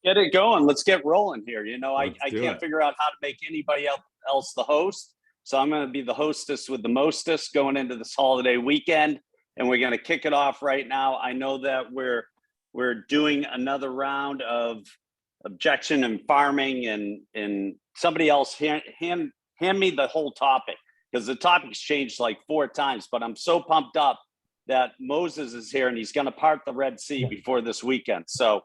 Get it going. Let's get rolling here. You know, I can't it. figure out how to make anybody else the host. So I'm going to be the hostess with the mostest going into this holiday weekend. And we're going to kick it off right now. I know that we're doing another round of objection and farming, and somebody else hand me the whole topic, because the topic's changed like 4 times, but I'm so pumped up that Moses is here and he's going to part the Red Sea before this weekend. So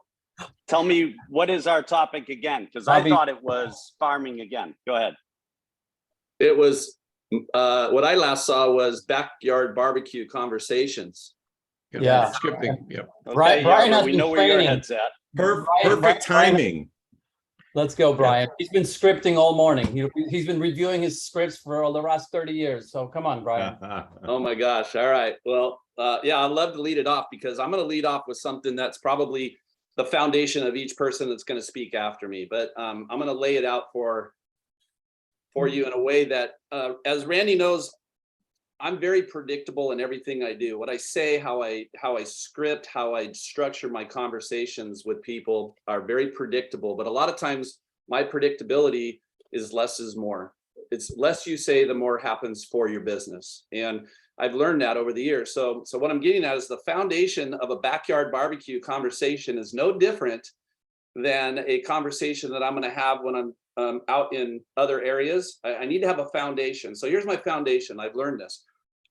tell me, what is our topic again? Because I thought it was farming again. Go ahead. It was, what I last saw was backyard barbecue conversations. Yeah. Scripting. Yep. Okay, Brian has we been know where your training. head's at. Perfect timing. Let's go, Brian. He's been scripting all morning. He's been reviewing his scripts for the last 30 years. So come on, Brian. Oh my gosh. All right. Well, yeah, I'd love to lead it off, because I'm going to lead off with something that's probably the foundation of each person that's going to speak after me. But I'm going to lay it out for you in a way that, as Randy knows, I'm very predictable in everything I do. What I say, how I script, how I structure my conversations with people are very predictable. But a lot of times my predictability is less is more. It's less you say, the more happens for your business. And I've learned that over the years. So what I'm getting at is the foundation of a backyard barbecue conversation is no different than a conversation that I'm going to have when I'm out in other areas. I need to have a foundation. So here's my foundation. I've learned this.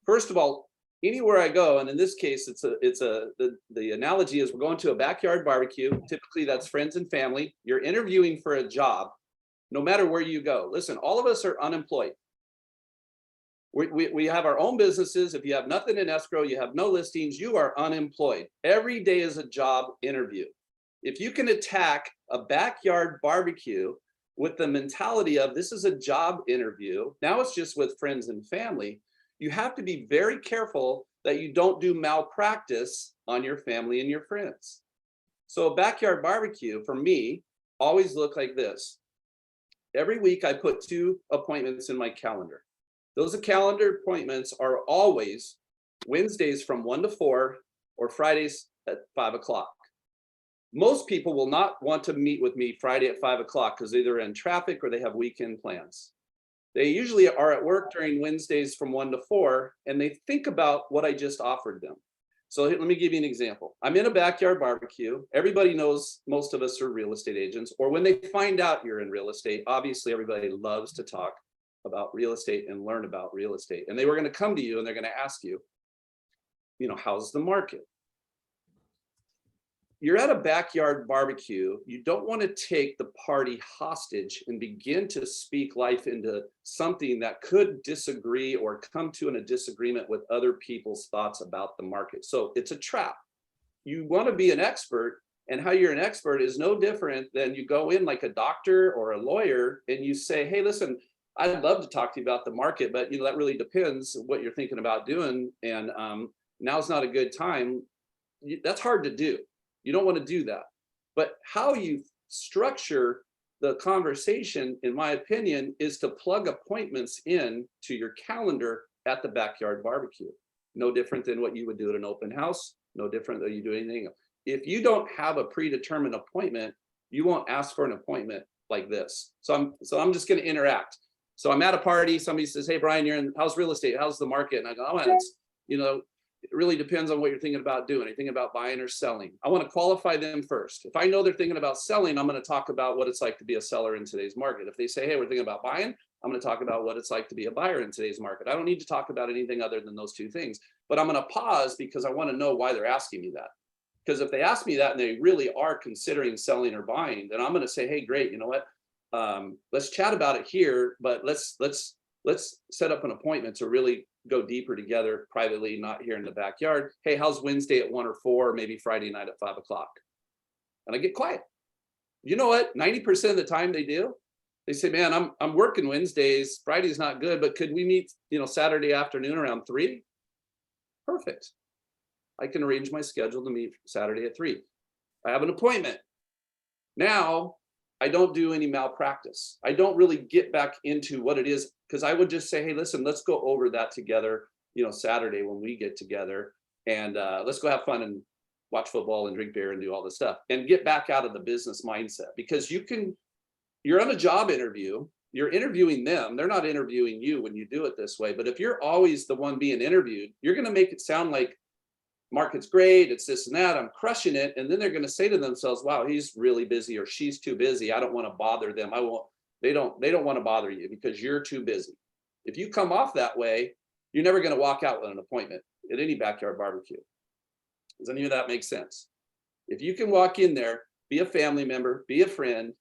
First of all, anywhere I go, and in this case, the analogy is we're going to a backyard barbecue. Typically that's friends and family. You're interviewing for a job, no matter where you go. Listen, all of us are unemployed. We have our own businesses. If you have nothing in escrow, you have no listings, you are unemployed. Every day is a job interview. If you can attack a backyard barbecue with the mentality of this is a job interview, now it's just with friends and family, you have to be very careful that you don't do malpractice on your family and your friends. So a backyard barbecue for me always look like this. Every week I put 2 appointments in my calendar. Those calendar appointments are always Wednesdays from 1 to 4 or Fridays at 5 o'clock. Most people will not want to meet with me Friday at 5 o'clock because they're either in traffic or they have weekend plans. They usually are at work during Wednesdays from 1 to 4, and they think about what I just offered them. So let me give you an example. I'm in a backyard barbecue. Everybody knows most of us are real estate agents, or when they find out you're in real estate, obviously everybody loves to talk about real estate and learn about real estate. And they were going to come to you and they're going to ask you, how's the market? You're at a backyard barbecue. You don't want to take the party hostage and begin to speak life into something that could disagree or come to a disagreement with other people's thoughts about the market. So it's a trap. You want to be an expert, and how you're an expert is no different than you go in like a doctor or a lawyer and you say, hey, listen, I'd love to talk to you about the market, but that really depends what you're thinking about doing. And now's not a good time. That's hard to do. You don't want to do that. But how you structure the conversation, in my opinion, is to plug appointments in to your calendar at the backyard barbecue. No different than what you would do at an open house. No different than you do anything else. If you don't have a predetermined appointment, you won't ask for an appointment like this. So I'm just going to interact. So I'm at a party, somebody says, hey, Brian, how's real estate? How's the market? And I go, it really depends on what you're thinking about doing. Are you thinking about buying or selling? I want to qualify them first. If I know they're thinking about selling, I'm going to talk about what it's like to be a seller in today's market. If they say, hey, we're thinking about buying, I'm going to talk about what it's like to be a buyer in today's market. I don't need to talk about anything other than those 2 things, but I'm going to pause because I want to know why they're asking me that. Because if they ask me that and they really are considering selling or buying, then I'm going to say, hey, great, you know what? Let's chat about it here, but let's set up an appointment to really go deeper together privately, not here in the backyard. Hey, how's Wednesday at 1 or 4, or maybe Friday night at 5 o'clock? And I get quiet. You know what? 90% of the time they do. They say, man, I'm working Wednesdays. Friday's not good, but could we meet, Saturday afternoon around 3? Perfect. I can arrange my schedule to meet Saturday at 3. I have an appointment. Now, I don't do any malpractice. I don't really get back into what it is, because I would just say, hey, listen, let's go over that together, Saturday when we get together, and let's go have fun watch football and drink beer and do all this stuff, and get back out of the business mindset. Because you're on a job interview, you're interviewing them, they're not interviewing you when you do it this way. But if you're always the one being interviewed, you're going to make it sound like market's great, it's this and that, I'm crushing it. And then they're going to say to themselves, wow, he's really busy, or she's too busy, I don't want to bother them. They don't want to bother you because you're too busy. If you come off that way, you're never going to walk out with an appointment at any backyard barbecue. Does any of that make sense? If you can walk in there, be a family member, be a friend,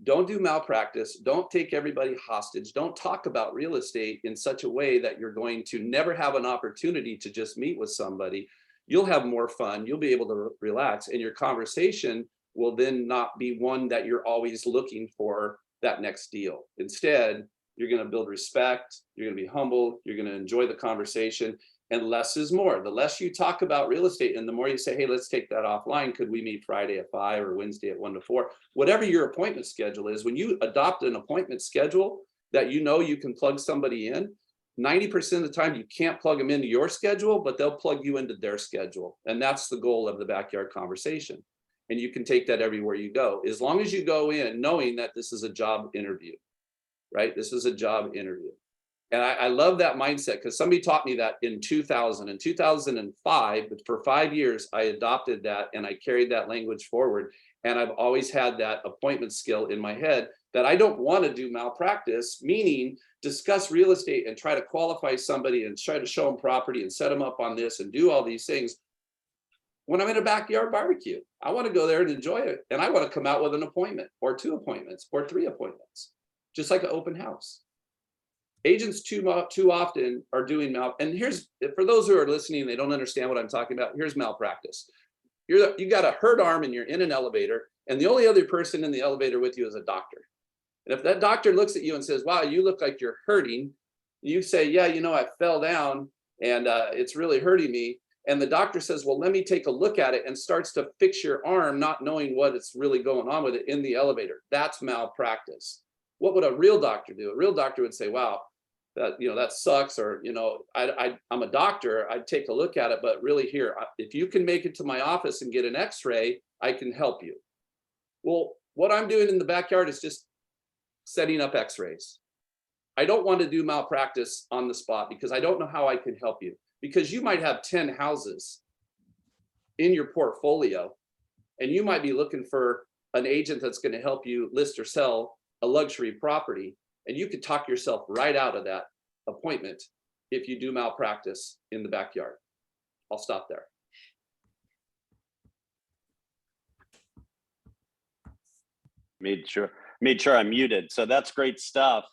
don't do malpractice, don't take everybody hostage, don't talk about real estate in such a way that you're going to never have an opportunity to just meet with somebody, you'll have more fun, you'll be able to relax, and your conversation will then not be one that you're always looking for that next deal. Instead, you're going to build respect, you're going to be humble, you're going to enjoy the conversation, and less is more. The less you talk about real estate and the more you say, hey, let's take that offline. Could we meet Friday at 5 or Wednesday at 1 to 4? Whatever your appointment schedule is, when you adopt an appointment schedule that you know you can plug somebody in, 90% of the time you can't plug them into your schedule, but they'll plug you into their schedule. And that's the goal of the backyard conversation. And you can take that everywhere you go, as long as you go in knowing that this is a job interview, right? This is a job interview. And I love that mindset, because somebody taught me that in 2000. In 2005, but for 5 years, I adopted that and I carried that language forward. And I've always had that appointment skill in my head that I don't want to do malpractice, meaning discuss real estate and try to qualify somebody and try to show them property and set them up on this and do all these things. When I'm in a backyard barbecue, I want to go there and enjoy it. And I want to come out with an appointment or 2 appointments or 3 appointments, just like an open house. Agents too often are doing and here's, for those who are listening, they don't understand what I'm talking about. Here's malpractice. You got a hurt arm and you're in an elevator, and the only other person in the elevator with you is a doctor. And if that doctor looks at you and says, wow, you look like you're hurting, you say, yeah, I fell down and it's really hurting me. And the doctor says, well, let me take a look at it, and starts to fix your arm, not knowing what really going on with it in the elevator. That's malpractice. What would a real doctor do? A real doctor would say, wow, that sucks, or I'm a doctor, I'd take a look at it, but really here, if you can make it to my office and get an x-ray, I can help you. Well, what I'm doing in the backyard is just setting up x-rays. I don't want to do malpractice on the spot, because I don't know how I can help you, because you might have 10 houses in your portfolio, and you might be looking for an agent that's going to help you list or sell a luxury property. And you could talk yourself right out of that appointment if you do malpractice in the backyard. I'll stop there. Made sure I'm muted. So that's great stuff.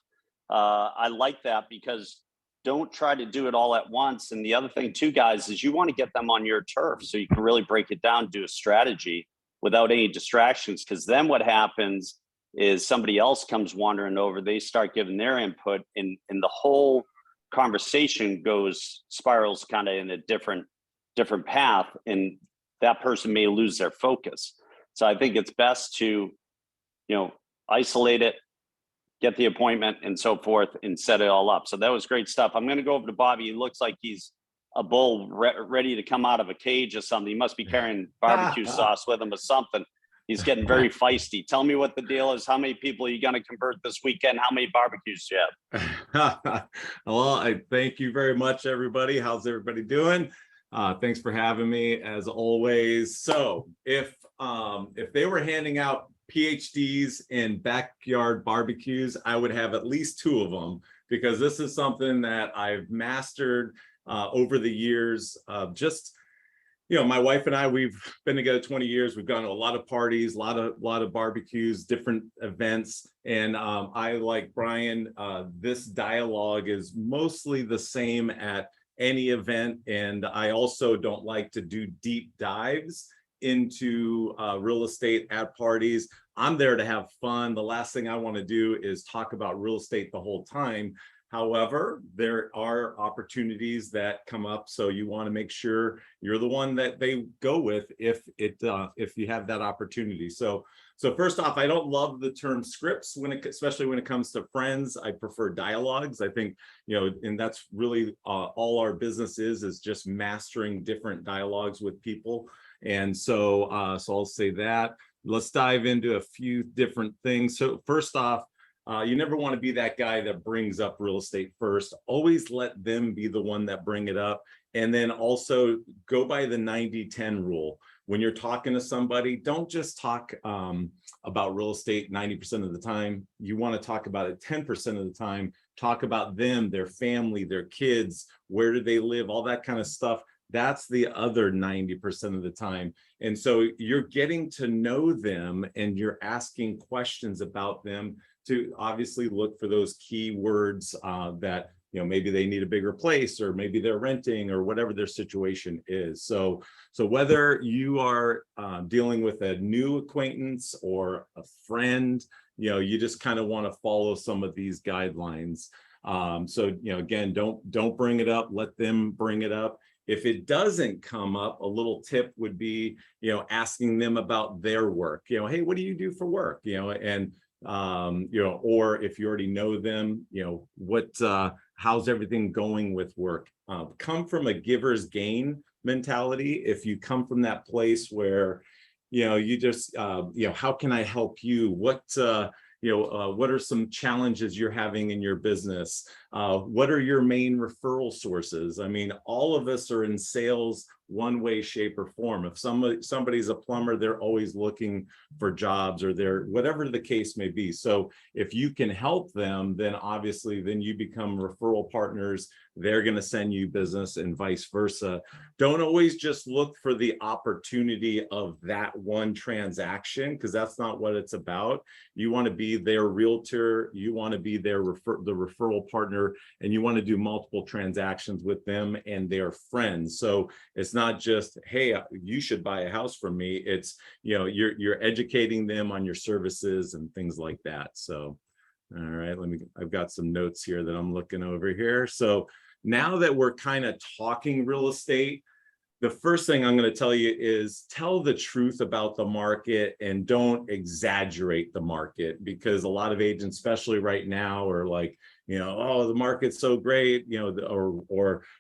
I like that, because don't try to do it all at once. And the other thing too, guys, is you want to get them on your turf so you can really break it down, do a strategy without any distractions. Because then what happens is somebody else comes wandering over, they start giving their input, and the whole conversation spirals kind of in a different path, and that person may lose their focus. So I think it's best to, isolate it, get the appointment and so forth, and set it all up. So that was great stuff. I'm going to go over to Bobby. He looks like he's a bull ready to come out of a cage or something. He must be carrying barbecue sauce with him or something. He's getting very feisty. Tell me what the deal is. How many people are you going to convert this weekend? How many barbecues do you have? Well, I thank you very much, everybody. How's everybody doing? Thanks for having me, as always. So if they were handing out PhDs in backyard barbecues, I would have at least 2 of them, because this is something that I've mastered over the years. My wife and I, we've been together 20 years. We've gone to a lot of parties, a lot of barbecues, different events. And I, like Brian, this dialogue is mostly the same at any event. And I also don't like to do deep dives into real estate at parties. I'm there to have fun. The last thing I want to do is talk about real estate the whole time. However, there are opportunities that come up, so you want to make sure you're the one that they go with if you have that opportunity. So first off, I don't love the term scripts especially when it comes to friends. I prefer dialogues. I think, and that's really all our business is just mastering different dialogues with people. And so, so I'll say that. Let's dive into a few different things. So first off, you never want to be that guy that brings up real estate first. Always let them be the one that bring it up. And then also go by the 90-10 rule. When you're talking to somebody, don't just talk about real estate 90% of the time. You want to talk about it 10% of the time. Talk about them, their family, their kids, where do they live, all that kind of stuff. That's the other 90% of the time. And so you're getting to know them and you're asking questions about them to obviously look for those key words that, you know, maybe they need a bigger place, or maybe they're renting, or whatever their situation is. So whether you are dealing with a new acquaintance or a friend, you know, you just kind of want to follow some of these guidelines. So, you know, again, don't bring it up, let them bring it up. If it doesn't come up, a little tip would be, you know, asking them about their work. You know, hey, what do you do for work? You know, and you know, or if you already know them, you know, what how's everything going with work? Come from a giver's gain mentality. If you come from that place where, you know, you just you know, how can I help you? What you know, what are some challenges you're having in your business? What are your main referral sources? I mean, all of us are in sales one way, shape, or form. If somebody's a plumber, they're always looking for jobs, or they're whatever the case may be. So if you can help them, then obviously then you become referral partners. They're going to send you business and vice versa. Don't always just look for the opportunity of that one transaction, because that's not what it's about. You want to be their realtor, you want to be their the referral partner, and you want to do multiple transactions with them and their friends. So it's not just, hey, you should buy a house from me. It's, you know, you're educating them on your services and things like that. So, all right, I've got some notes here that I'm looking over here. So now that we're kind of talking real estate, the first thing I'm going to tell you is tell the truth about the market and don't exaggerate the market, because a lot of agents, especially right now, are like, you know, oh, the market's so great, you know,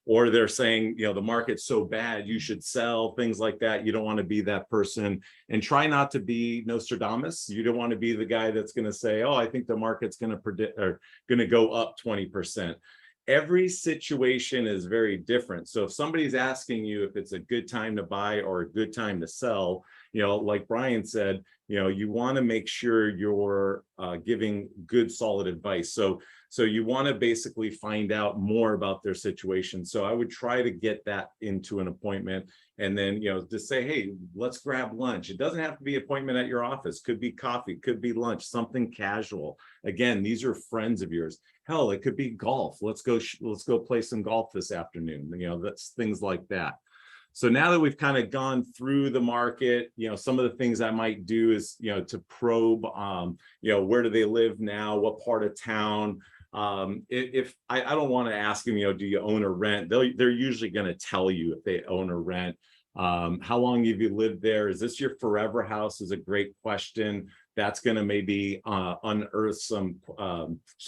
or they're saying, you know, the market's so bad, you should sell, things like that. You don't want to be that person, and try not to be Nostradamus. You don't want to be the guy that's going to say, oh, I think the market's going to predict or going to go up 20%. Every situation is very different. So if somebody's asking you if it's a good time to buy or a good time to sell, you know, like Brian said, you know, you want to make sure you're giving good, solid advice. So you want to basically find out more about their situation. So I would try to get that into an appointment, and then, you know, just say, hey, let's grab lunch. It doesn't have to be an appointment at your office. Could be coffee, could be lunch, something casual. Again, these are friends of yours. Hell, it could be golf. Let's go play some golf this afternoon. You know, that's things like that. So now that we've kind of gone through the market, you know, some of the things I might do is, you know, to probe, you know, where do they live now? What part of town? If I don't want to ask them, you know, do you own or rent? They're usually going to tell you if they own or rent. How long have you lived there? Is this your forever house? Is a great question. That's going to maybe unearth some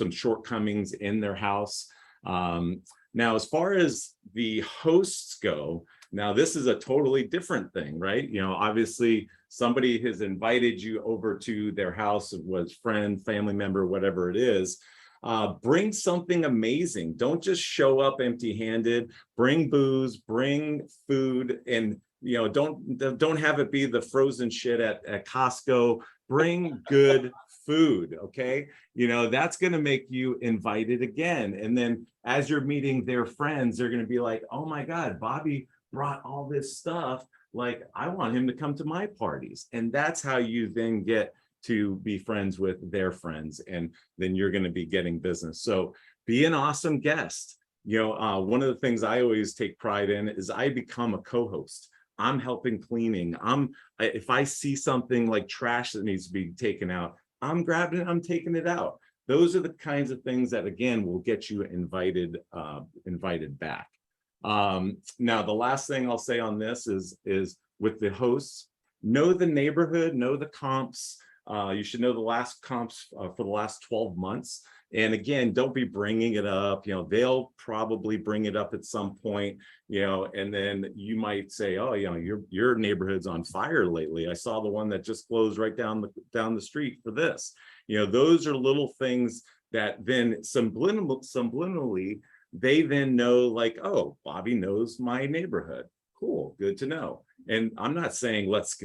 shortcomings in their house. Now, as far as the hosts go, now this is a totally different thing, right? You know, obviously somebody has invited you over to their house, it was friend, family member, whatever it is. Bring something amazing. Don't just show up empty-handed. Bring booze, bring food, and, you know, don't have it be the frozen shit at Costco. Bring good food, okay? You know, that's going to make you invited again. And then as you're meeting their friends, they're going to be like, oh my God, Bobby brought all this stuff. Like, I want him to come to my parties. And that's how you then get to be friends with their friends, and then you're going to be getting business. So be an awesome guest. You know, one of the things I always take pride in is I become a co-host. I'm helping cleaning. If I see something like trash that needs to be taken out, I'm grabbing it, I'm taking it out. Those are the kinds of things that, again, will get you invited back. Now, the last thing I'll say on this is with the hosts, know the neighborhood, know the comps. You should know the last comps for the last 12 months. And again, don't be bringing it up. They'll probably bring it up at some point, and then you might say, oh, your neighborhood's on fire lately. I saw the one that just closed right down the street for this. Those are little things that then subliminally, they then know, like, oh, Bobby knows my neighborhood. Cool, good to know. And I'm not saying let's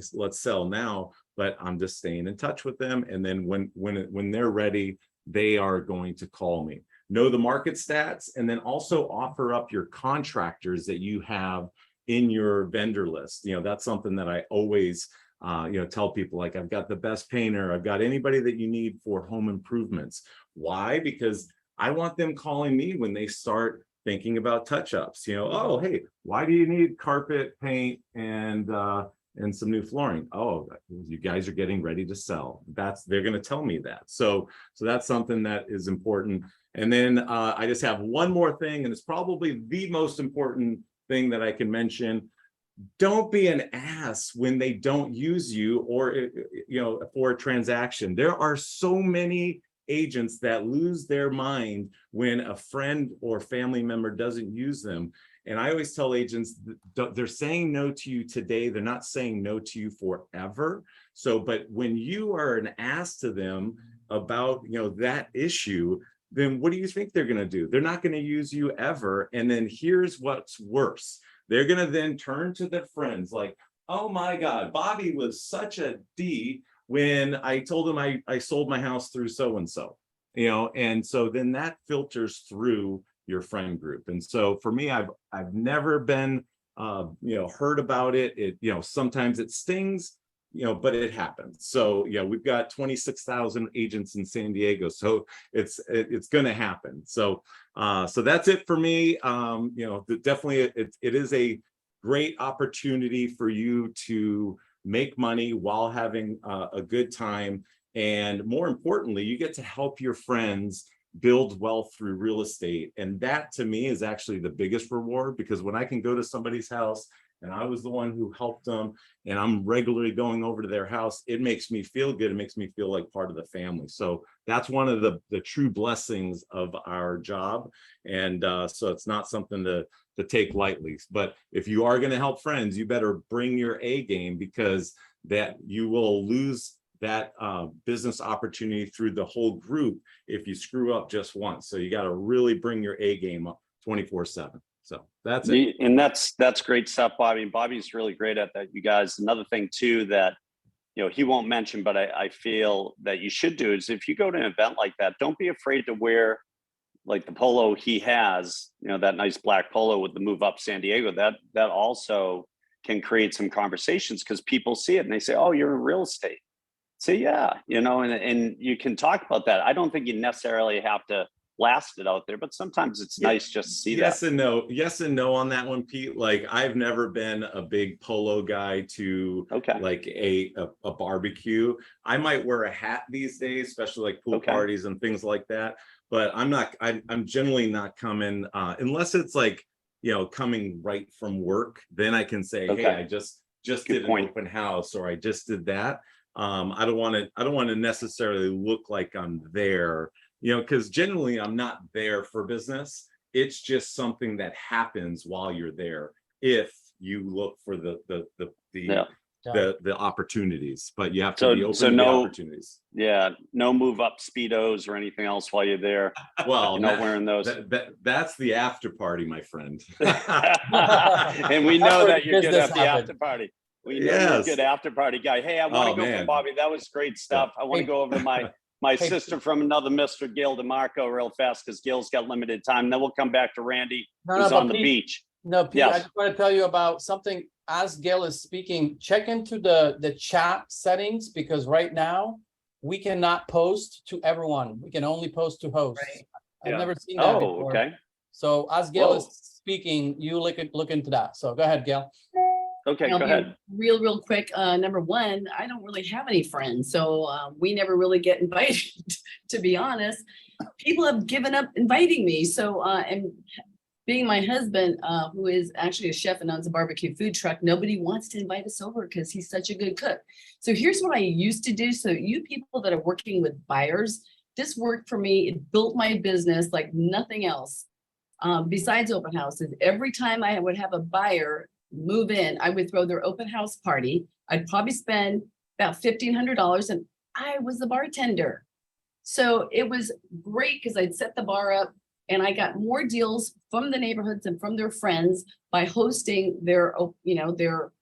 sell now, but I'm just staying in touch with them. And then when they're ready, they are going to call me. Know the market stats, and then also offer up your contractors that you have in your vendor list. That's something that I always tell people, like, I've got the best painter, I've got anybody that you need for home improvements. Why? Because I want them calling me when they start thinking about touch-ups. Oh, hey, why do you need carpet, paint, and some new flooring? Oh, you guys are getting ready to sell. They're going to tell me that. So that's something that is important. And then I just have one more thing, and it's probably the most important thing that I can mention. Don't be an ass when they don't use you, or for a transaction. There are so many agents that lose their mind when a friend or family member doesn't use them. And I always tell agents, they're saying no to you today, they're not saying no to you forever. But when you are an ass to them about that issue, then what do you think they're going to do? They're not going to use you ever. And then here's what's worse. They're going to then turn to their friends like, oh my God, Bobby was such a D when I told him I sold my house through so-and-so, and so then that filters through your friend group. And so for me, I've never been, heard about it. Sometimes it stings, but it happens. So we've got 26,000 agents in San Diego, so it's going to happen. So that's it for me. Definitely it is a great opportunity for you to make money while having a good time. And more importantly, you get to help your friends build wealth through real estate. And that to me is actually the biggest reward, because when I can go to somebody's house and I was the one who helped them, and I'm regularly going over to their house, it makes me feel good. It makes me feel like part of the family. So that's one of the true blessings of our job. And so it's not something to take lightly. But if you are going to help friends, you better bring your A game, because that you will lose that business opportunity through the whole group if you screw up just once. So you got to really bring your A game up 24/7. So that's it. And that's great stuff, Bobby. And Bobby's really great at that, you guys. Another thing too that he won't mention, but I feel that you should do, is if you go to an event like that, don't be afraid to wear like the polo he has, that nice black polo with the Move Up San Diego. That also can create some conversations, because people see it and they say, oh, you're in real estate. So yeah, and you can talk about that. I don't think you necessarily have to blast it out there, but sometimes it's nice just to see yes that. Yes and no on that one, Pete. Like, I've never been a big polo guy to like a barbecue. I might wear a hat these days, especially like pool parties and things like that. But I'm generally not coming unless it's like, coming right from work. Then I can say, hey, I just did an open house, or I just did that. I don't want to necessarily look like I'm there, because generally I'm not there for business. It's just something that happens while you're there, if you look for the opportunities. But you have to be open to the opportunities. Yeah, no Move Up Speedos or anything else while you're there. Well, you're not wearing those. That's the after party, my friend. And we know that you're good at the after party. We know you're a good after party guy. Hey, I want to go for Bobby. That was great stuff. I want to go over to my sister from another Mr. Gil DeMarco real fast, because Gil's got limited time. Then we'll come back to Randy, who's on the beach. No, Pete, I just want to tell you about something. As Gil is speaking, check into the chat settings, because right now we cannot post to everyone. We can only post to hosts. Right. I've never seen that before. Okay. So as Gil is speaking, you look into that. So go ahead, Gil. Okay, go ahead. Real quick. Number one, I don't really have any friends, so we never really get invited. To be honest, people have given up inviting me. So and being my husband, who is actually a chef and owns a barbecue food truck, nobody wants to invite us over because he's such a good cook. So here's what I used to do. So you people that are working with buyers, this worked for me. It built my business like nothing else. Besides open houses, every time I would have a buyer move in, I would throw their open house party. I'd probably spend about $1,500 and I was the bartender. So it was great because I'd set the bar up and I got more deals from the neighborhoods and from their friends by hosting their, their,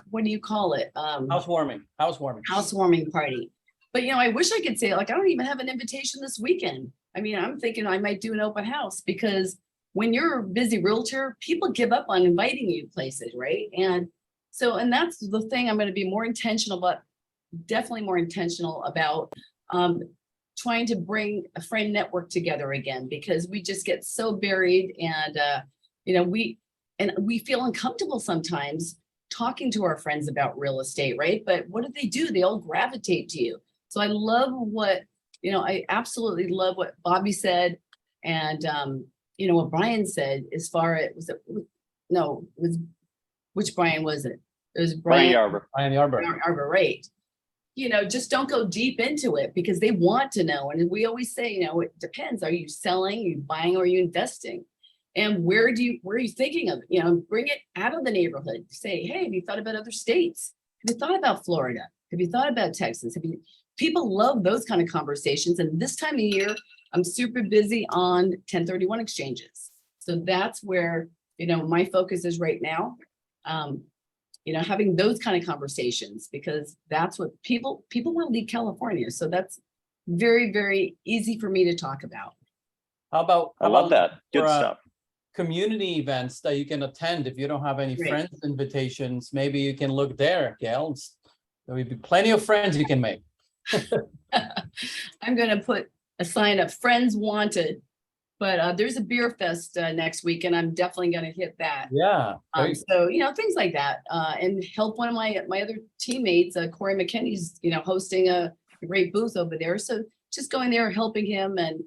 what do you call it? Housewarming. Housewarming party. But, I wish I could say, like, I don't even have an invitation this weekend. I mean, I'm thinking I might do an open house because when you're a busy realtor, people give up on inviting you places, right? And that's the thing I'm going to be more intentional, but definitely more intentional about trying to bring a friend network together again, because we just get so buried and, we feel uncomfortable sometimes talking to our friends about real estate, right? But what do? They all gravitate to you. So I love what, I absolutely love what Bobby said. And, what Brian said as far as, which Brian was it? It was Brian Yarber. Yarber, right. Just don't go deep into it because they want to know. And we always say, it depends. Are you selling, are you buying, or are you investing? And where are you thinking of, bring it out of the neighborhood. Say, hey, have you thought about other states? Have you thought about Florida? Have you thought about Texas? People love those kind of conversations. And this time of year, I'm super busy on 1031 exchanges. So that's where, my focus is right now. Having those kind of conversations, because that's what people want to leave California. So that's very, very easy for me to talk about. I love that. Good stuff. Community events that you can attend if you don't have any Great. friends invitations, maybe you can look there, Gail. There will be plenty of friends you can make. I'm going to put a sign up, friends wanted, but there's a beer fest next week and I'm definitely going to hit that. Yeah. So, things like that, and help one of my other teammates, Corey McKinney's, hosting a great booth over there. So just going there, helping him. And,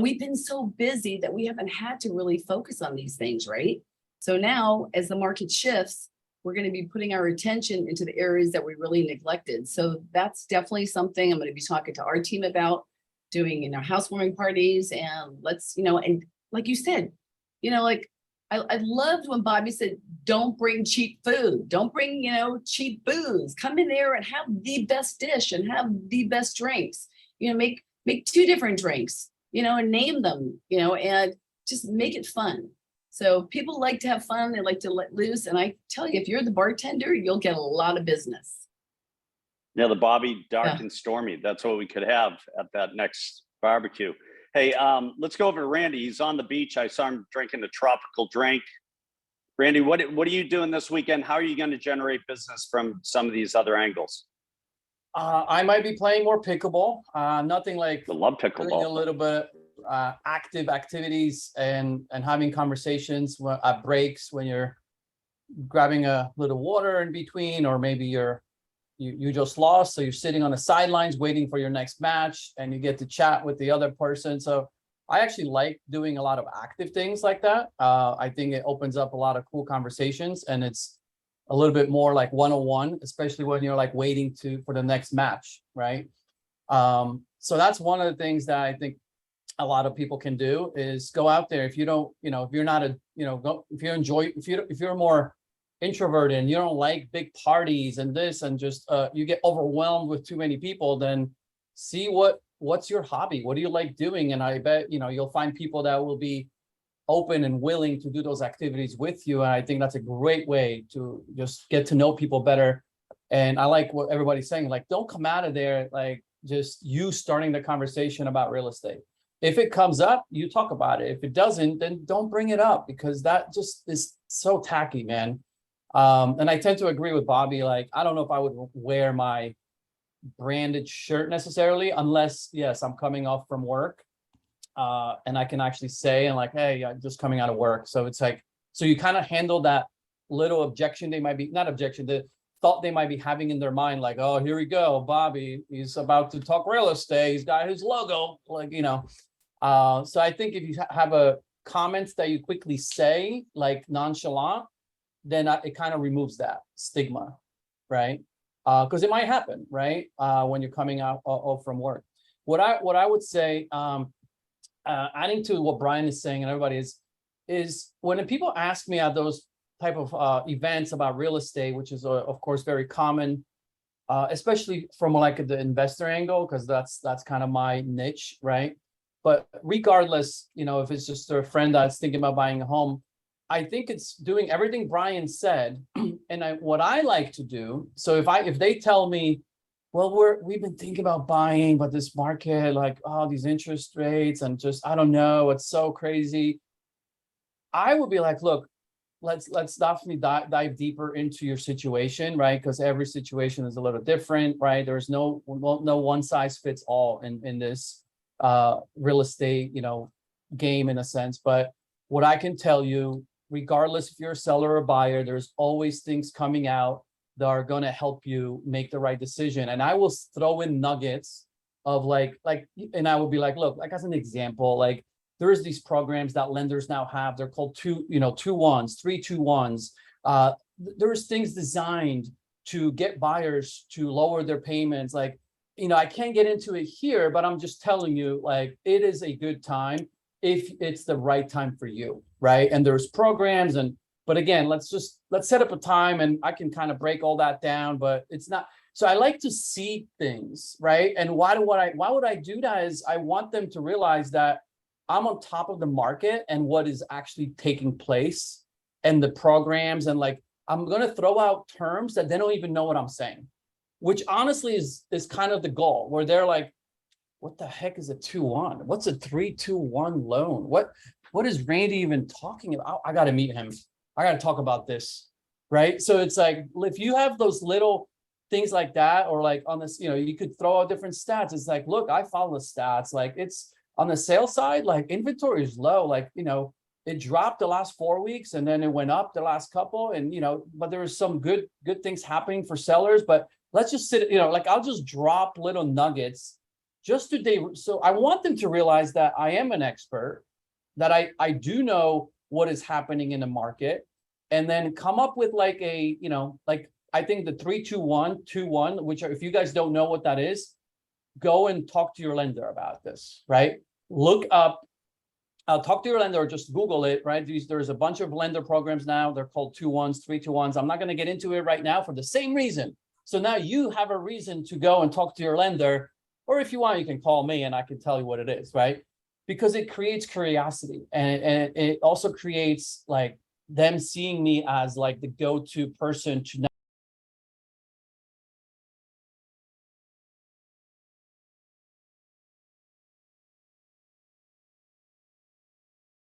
we've been so busy that we haven't had to really focus on these things, right? So now as the market shifts, we're going to be putting our attention into the areas that we really neglected. So that's definitely something I'm going to be talking to our team about, doing, housewarming parties. And let's, and like you said, I loved when Bobby said, don't bring cheap food. Don't bring, cheap booze. Come in there and have the best dish and have the best drinks. Make 2 different drinks, and name them, and just make it fun. So people like to have fun. They like to let loose. And I tell you, if you're the bartender, you'll get a lot of business. Yeah, the Bobby Dark and Stormy. That's what we could have at that next barbecue. Hey, let's go over to Randy. He's on the beach. I saw him drinking a tropical drink. Randy, what are you doing this weekend? How are you going to generate business from some of these other angles? I might be playing more pickleball. Nothing like I love doing pickleball. a little bit active activities and having conversations at breaks when you're grabbing a little water in between, or maybe you just lost, so you're sitting on the sidelines waiting for your next match and you get to chat with the other person. So I actually like doing a lot of active things like that. I think it opens up a lot of cool conversations and it's a little bit more like one-on-one, especially when you're like waiting for the next match, right? So that's one of the things that I think a lot of people can do is go out there. If you don't, if you're not if you're more introverted and you don't like big parties and this and just you get overwhelmed with too many people, then see what's your hobby, what do you like doing, and I bet you'll find people that will be open and willing to do those activities with you. And I think that's a great way to just get to know people better. And I like what everybody's saying, like, don't come out of there like just you starting the conversation about real estate. If it comes up, you talk about it. If it doesn't, then don't bring it up, because that just is so tacky, man. And I tend to agree with Bobby. Like, I don't know if I would wear my branded shirt necessarily, unless, yes, I'm coming off from work. And I can actually say, and like, hey, I'm just coming out of work. So it's like, so you kind of handle that little objection they might be, not objection, the thought they might be having in their mind, like, oh, here we go, Bobby, he's about to talk real estate, he's got his logo, like, so I think if you have a comments that you quickly say, like nonchalant, then it kind of removes that stigma, right? Because it might happen, right? When you're coming out from work. What I would say, adding to what Brian is saying and everybody is when people ask me at those type of events about real estate, which is of course very common, especially from like the investor angle, because that's kind of my niche, right? But regardless, you know, if it's just a friend that's thinking about buying a home, I think it's doing everything Brian said. And what I like to do, so if they tell me, well, we've been thinking about buying, but this market, like, oh, these interest rates and just, I don't know, it's so crazy. I would be like, look, let's definitely dive deeper into your situation, right? Because every situation is a little different, right? There's no one size fits all in this real estate, you know, game in a sense. But what I can tell you, regardless if you're a seller or a buyer, there's always things coming out that are going to help you make the right decision. And I will throw in nuggets of like, and I will be like, look, like as an example, like there's these programs that lenders now have. They're called 2-1s, 3-2-1s. There's things designed to get buyers to lower their payments. Like, you know, I can't get into it here, but I'm just telling you, like, it is a good time if it's the right time for you, right? And there's programs but again, let's set up a time and I can kind of break all that down, but it's not. So I like to see things, right? And why would I do that is I want them to realize that I'm on top of the market and what is actually taking place and the programs. And like, I'm going to throw out terms that they don't even know what I'm saying, which honestly is kind of the goal, where they're like, what the heck is a 2-1? What's a 3-2-1 loan? What is Randy even talking about? I got to meet him. I got to talk about this, right? So it's like, if you have those little things like that, or like on this, you know, you could throw out different stats. It's like, look, I follow the stats. Like it's on the sales side, like inventory is low. Like, you know, it dropped the last 4 weeks and then it went up the last couple. And, you know, but there was some good things happening for sellers. But let's just sit, you know, like I'll just drop little nuggets just today. So I want them to realize that I am an expert, that I do know what is happening in the market, and then come up with like a, you know, like I think the 3-2-1, 2-1, which are, if you guys don't know what that is, go and talk to your lender about this, right? Look up, talk to your lender or just Google it, right? There's a bunch of lender programs now. They're called 2-1s, 3-2-1s. I'm not going to get into it right now for the same reason. So now you have a reason to go and talk to your lender, or if you want, you can call me and I can tell you what it is, right? Because it creates curiosity, and it also creates like them seeing me as like the go-to person to know.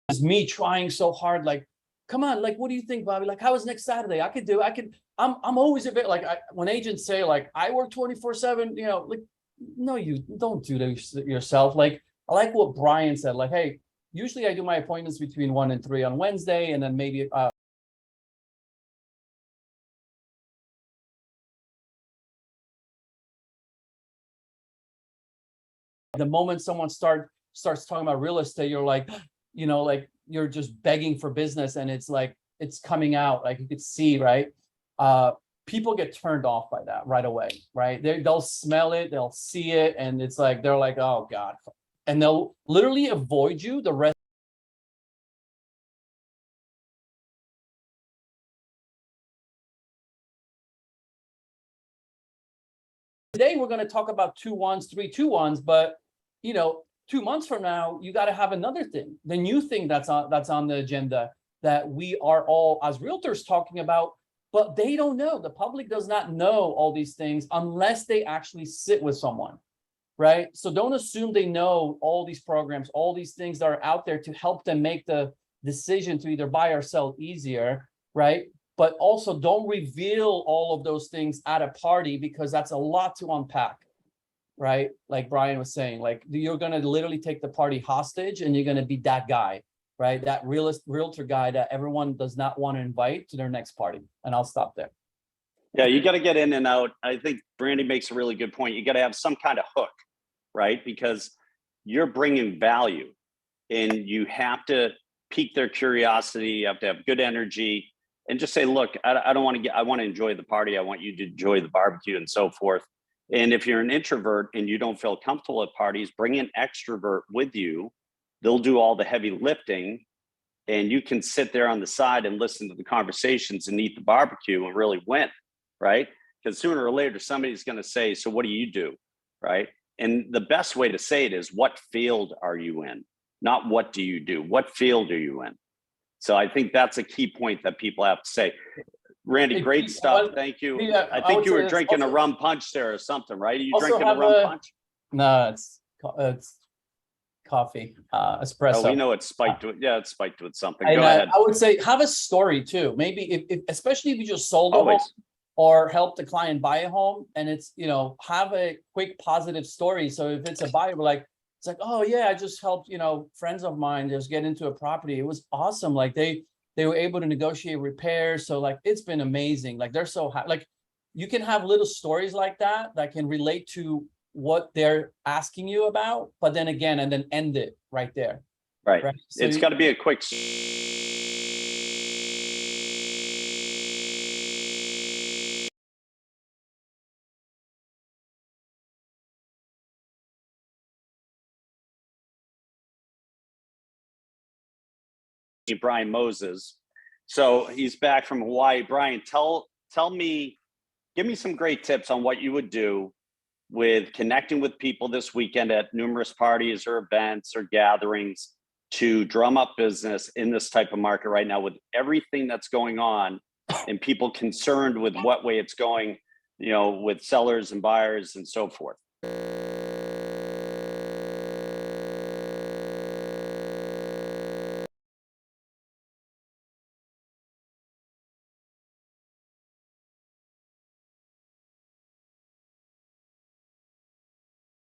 It's me trying so hard, like, come on, like, what do you think, Bobby? Like, how is next Saturday? I'm always a bit like, when agents say like, I work 24/7, you know, like, no, you don't do that yourself. Like, I like what Brian said, like, hey, usually I do my appointments between 1 and 3 on Wednesday, and then maybe the moment someone starts talking about real estate, you're like, you know, like you're just begging for business, and it's like it's coming out, like you could see, right? People get turned off by that right away, right? They'll smell it, they'll see it, and it's like they're like, oh God, and they'll literally avoid you the rest. Today we're going to talk about 2-1s, 3-2-1s, but you know, 2 months from now, you got to have another thing, the new thing that's on the agenda that we are all as realtors talking about, but they don't know. The public does not know all these things unless they actually sit with someone, right? So don't assume they know all these programs, all these things that are out there to help them make the decision to either buy or sell easier, right? But also don't reveal all of those things at a party, because that's a lot to unpack, right? Like Brian was saying, like you're going to literally take the party hostage, and you're going to be that guy, right? That realtor guy that everyone does not want to invite to their next party. And I'll stop there. Yeah, you got to get in and out. I think Brandy makes a really good point. You got to have some kind of hook, right? Because you're bringing value, and you have to pique their curiosity. You have to have good energy, and just say, look, I don't want to get, I want to enjoy the party. I want you to enjoy the barbecue and so forth. And if you're an introvert and you don't feel comfortable at parties, bring an extrovert with you. They'll do all the heavy lifting, and you can sit there on the side and listen to the conversations and eat the barbecue and really win, right? Because sooner or later, somebody's going to say, so what do you do, right? And the best way to say it is, what field are you in? Not what do you do? What field are you in? So I think that's a key point that people have to say. Randy, Hey, great Pete, stuff. Thank you. Pete, I I think would you say were this drinking a also- rum punch there or something, right? Are you Also drinking a have rum a- punch? No, it's coffee, espresso. Oh, we know it's spiked with, yeah, it's spiked with something. And Go ahead. I would say have a story too. Maybe if especially if you just sold a home Always. or helped the client buy a home, and it's, you know, have a quick positive story. So if it's a buyer, like it's like, oh yeah, I just helped, you know, friends of mine just get into a property. It was awesome. Like they were able to negotiate repairs. So like it's been amazing. Like they're so happy. Like you can have little stories like that that can relate to what they're asking you about, but then again, and then end it right there. Right. Right. So It's got to be a quick. Brian Moses. So he's back from Hawaii. Brian, tell me, give me some great tips on what you would do with connecting with people this weekend at numerous parties or events or gatherings to drum up business in this type of market right now with everything that's going on and people concerned with what way it's going, you know, with sellers and buyers and so forth.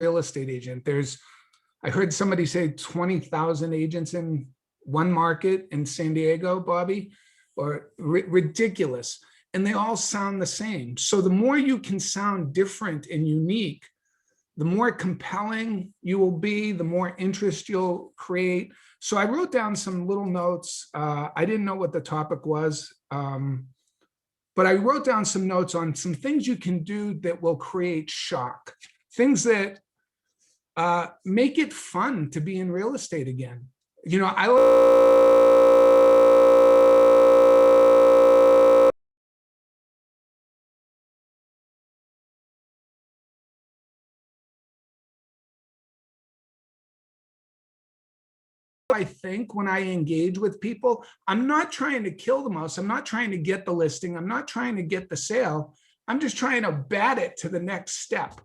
Real estate agent. I heard somebody say 20,000 agents in one market in San Diego, Bobby, or ridiculous. And they all sound the same. So the more you can sound different and unique, the more compelling you will be, the more interest you'll create. So I wrote down some little notes. I didn't know what the topic was, but I wrote down some notes on some things you can do that will create shock. Things that make it fun to be in real estate again. You know, I think when I engage with people, I'm not trying to kill the mouse. I'm not trying to get the listing. I'm not trying to get the sale. I'm just trying to bat it to the next step.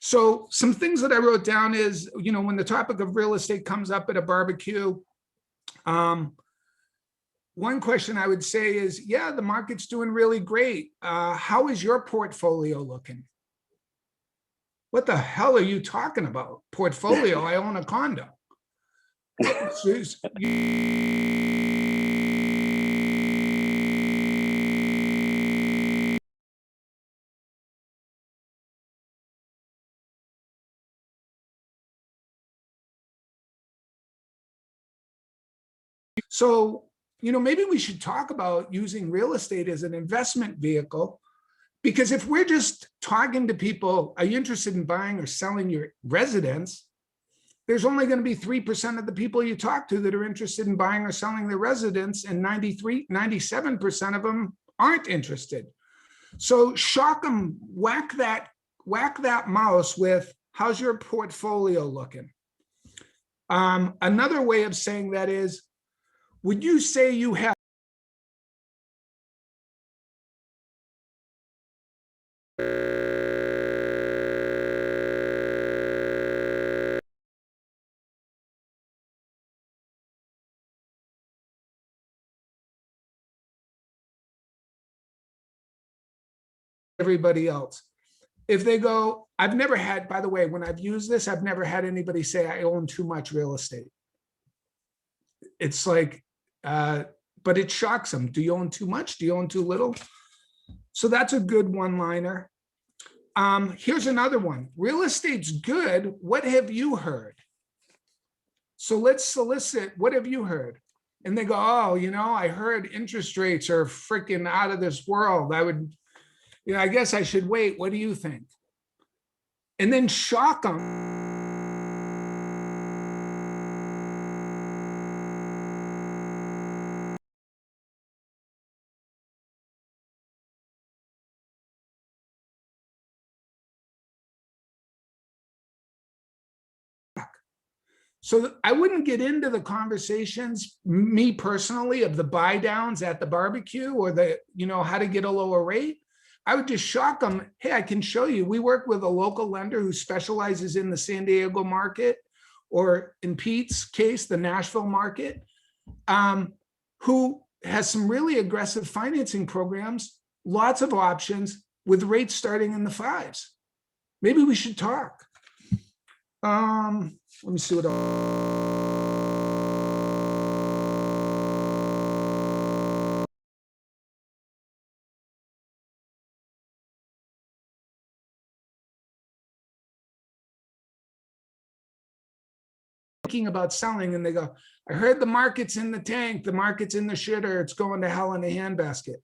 So some things that I wrote down is, you know, when the topic of real estate comes up at a barbecue, one question I would say is, yeah, the market's doing really great. How is your portfolio looking? What the hell are you talking about? Portfolio, I own a condo. So, you know, maybe we should talk about using real estate as an investment vehicle, because if we're just talking to people, are you interested in buying or selling your residence? There's only going to be 3% of the people you talk to that are interested in buying or selling their residence, and 97% of them aren't interested. So shock them, whack that mouse with, how's your portfolio looking? Another way of saying that is, would you say you have everybody else? If they go, I've never had, by the way, when I've used this, I've never had anybody say I own too much real estate. It's like, but it shocks them. Do you own too much? Do you own too little? So that's a good one-liner. Here's another one. Real estate's good. What have you heard? So let's solicit, what have you heard? and they go, oh, you know, I heard interest rates are freaking out of this world. I would, you know, I guess I should wait. What do you think? And then shock them. So I wouldn't get into the conversations, me personally, of the buy downs at the barbecue or the, you know, how to get a lower rate. I would just shock them. Hey, I can show you. We work with a local lender who specializes in the San Diego market, or in Pete's case, the Nashville market, who has some really aggressive financing programs, lots of options with rates starting in the 5s. Maybe we should talk. Let me see what thinking about selling, and they go, I heard the market's in the tank, the market's in the shitter, it's going to hell in a handbasket.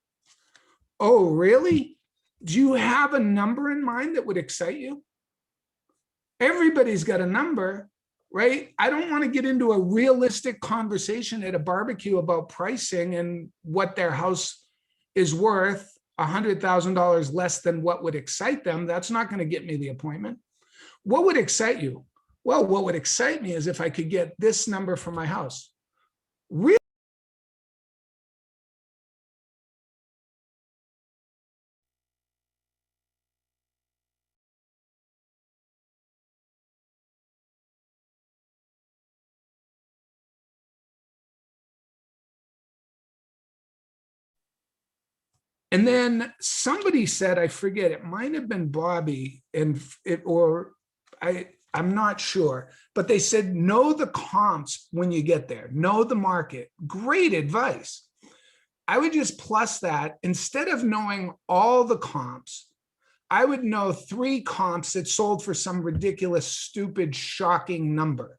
Oh, really? Do you have a number in mind that would excite you? Everybody's got a number, right? I don't want to get into a realistic conversation at a barbecue about pricing and what their house is worth $100,000 less than what would excite them. That's not going to get me the appointment. What would excite you? Well, what would excite me is if I could get this number for my house. Really? And then somebody said, I forget, it might have been Bobby, and I'm not sure, but they said, know the comps when you get there, know the market. Great advice. I would just plus that, instead of knowing all the comps, I would know 3 comps that sold for some ridiculous, stupid, shocking number.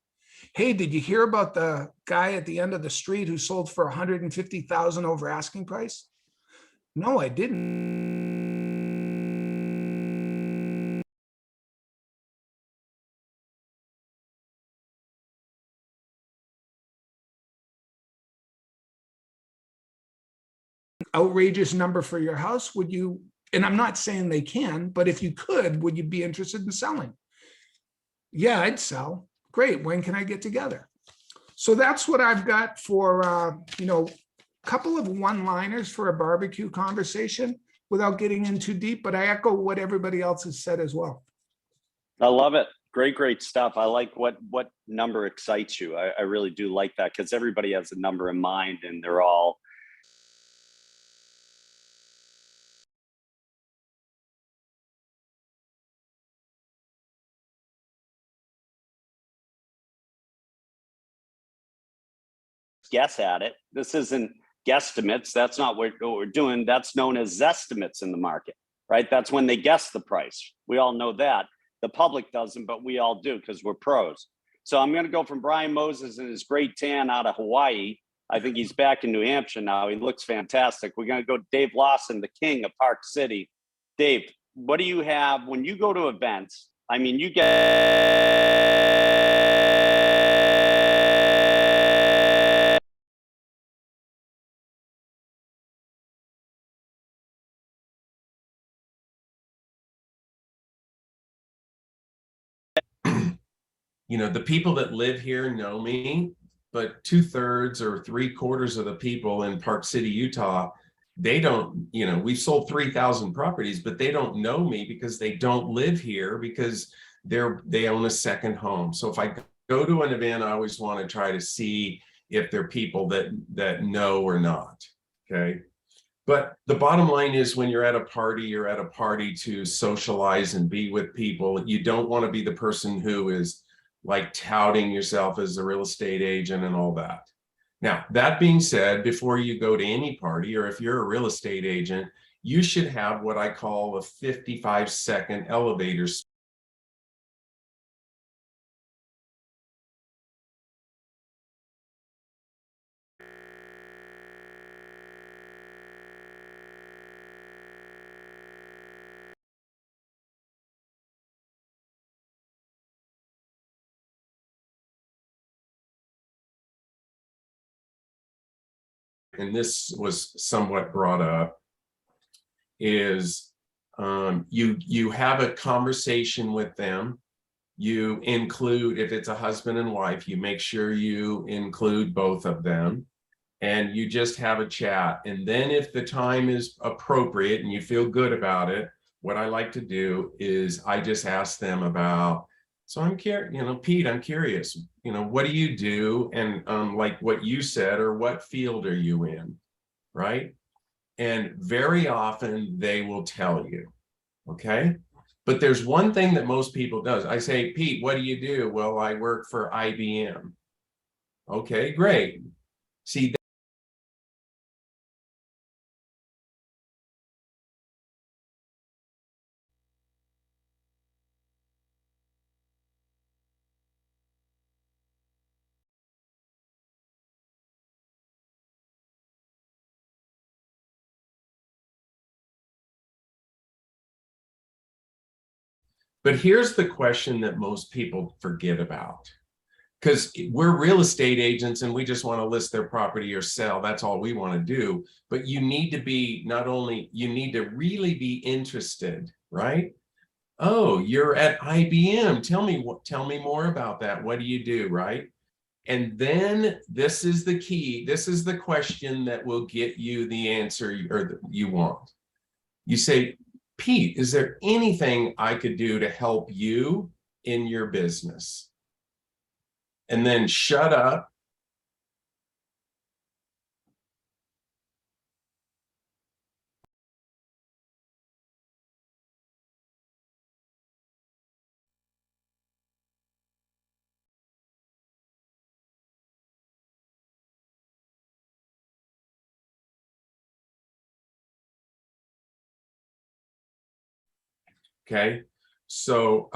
Hey, did you hear about the guy at the end of the street who sold for 150,000 over asking price? No, I didn't. Outrageous number for your house, would you? And I'm not saying they can, but if you could, would you be interested in selling? Yeah, I'd sell. Great. When can I get together? So that's what I've got for, you know, a couple of one-liners for a barbecue conversation without getting in too deep, but I echo what everybody else has said as well. I love it. Great stuff. I like what number excites you. I really do like that, because everybody has a number in mind and they're all guess at it. This isn't guesstimates. That's not what we're doing. That's known as zestimates in the market, right? That's when they guess the price. We all know that. The public doesn't, but we all do because we're pros. So I'm going to go from Brian Moses and his great tan out of Hawaii. I think he's back in New Hampshire now. He looks fantastic. We're going to go to Dave Lawson, the king of Park City. Dave, what do you have when you go to events? I mean, you get you know, the people that live here know me, but 2/3 or 3/4 of the people in Park City, Utah, they don't, you know, we've sold 3,000 properties, but they don't know me because they don't live here, because they own a second home. So if I go to an event, I always want to try to see if they're people that know or not. Okay. But the bottom line is, when you're at a party, you're at a party to socialize and be with people. You don't want to be the person who is like touting yourself as a real estate agent and all that. Now, that being said, before you go to any party, or if you're a real estate agent, you should have what I call a 55-second elevator speech. and this was somewhat brought up, is you have a conversation with them. You include, if it's a husband and wife, you make sure you include both of them, and you just have a chat. And then if the time is appropriate and you feel good about it, what I like to do is I just ask them about, so I'm curious, Pete, I'm curious, what do you do? And like what you said, or what field are you in, right? And very often they will tell you, okay? But there's one thing that most people does. I say, Pete, what do you do? Well, I work for IBM. Okay, great. See, but here's the question that most people forget about. Because we're real estate agents and we just want to list their property or sell. That's all we want to do. But you need to be, not only, you need to really be interested, right? Oh, you're at IBM. Tell me more about that. What do you do, right? And then this is the key. This is the question that will get you the answer you want. You say, Pete, is there anything I could do to help you in your business? And then shut up. Okay, so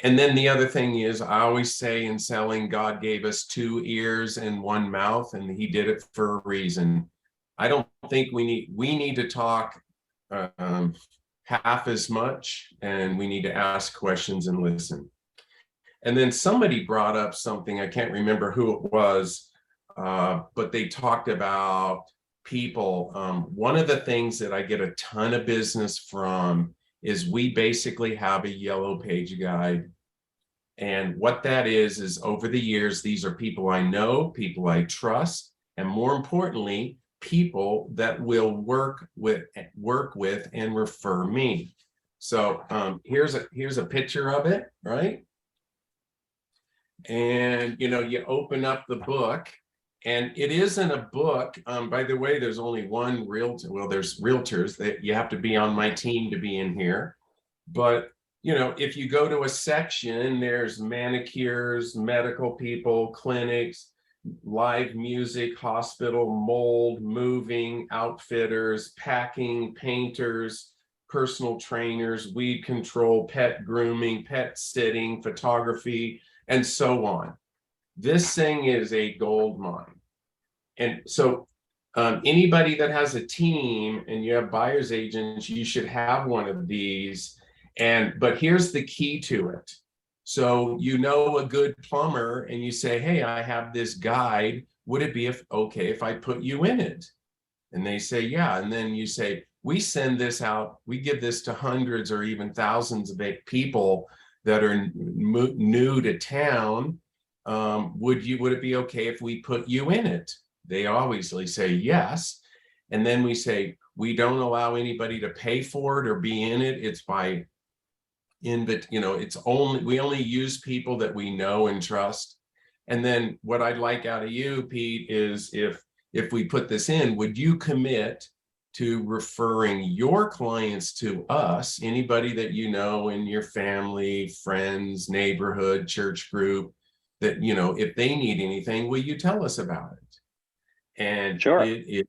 and then the other thing is, I always say in selling, God gave us 2 ears and 1 mouth, and he did it for a reason. I don't think we need to talk half as much, and we need to ask questions and listen. And then somebody brought up something, I can't remember who it was, but they talked about people. One of the things that I get a ton of business from is we basically have a yellow page guide. And what that is over the years, these are people I know, people I trust, and more importantly, people that will work with and refer me. So here's a picture of it, right? And you open up the book, and it isn't a book. By the way, there's only one realtor. Well, there's realtors that you have to be on my team to be in here. But if you go to a section, there's manicures, medical people, clinics, live music, hospital, mold, moving, outfitters, packing, painters, personal trainers, weed control, pet grooming, pet sitting, photography, and so on. This thing is a gold mine. And so anybody that has a team and you have buyer's agents, you should have one of these. But here's the key to it. So a good plumber and you say, hey, I have this guide. Would it be okay if I put you in it? And they say, yeah. And then you say, we send this out. We give this to hundreds or even thousands of people that are new to town. Would it be okay if we put you in it? They obviously say yes. And then we say, we don't allow anybody to pay for it or be in it. It's by we only use people that we know and trust. And then what I'd like out of you, Pete, is if we put this in, would you commit to referring your clients to us, anybody that you know in your family, friends, neighborhood, church group, that, if they need anything, will you tell us about it? And sure. It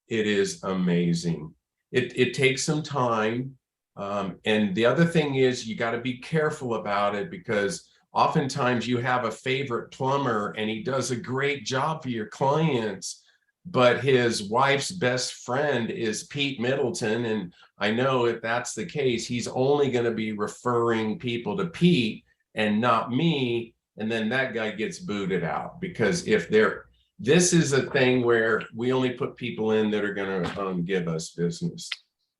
is amazing. It takes some time. And the other thing is you got to be careful about it, because oftentimes you have a favorite plumber and he does a great job for your clients, but his wife's best friend is Pete Middleton. And I know if that's the case, he's only going to be referring people to Pete and not me. And then that guy gets booted out, because if This is a thing where we only put people in that are gonna give us business.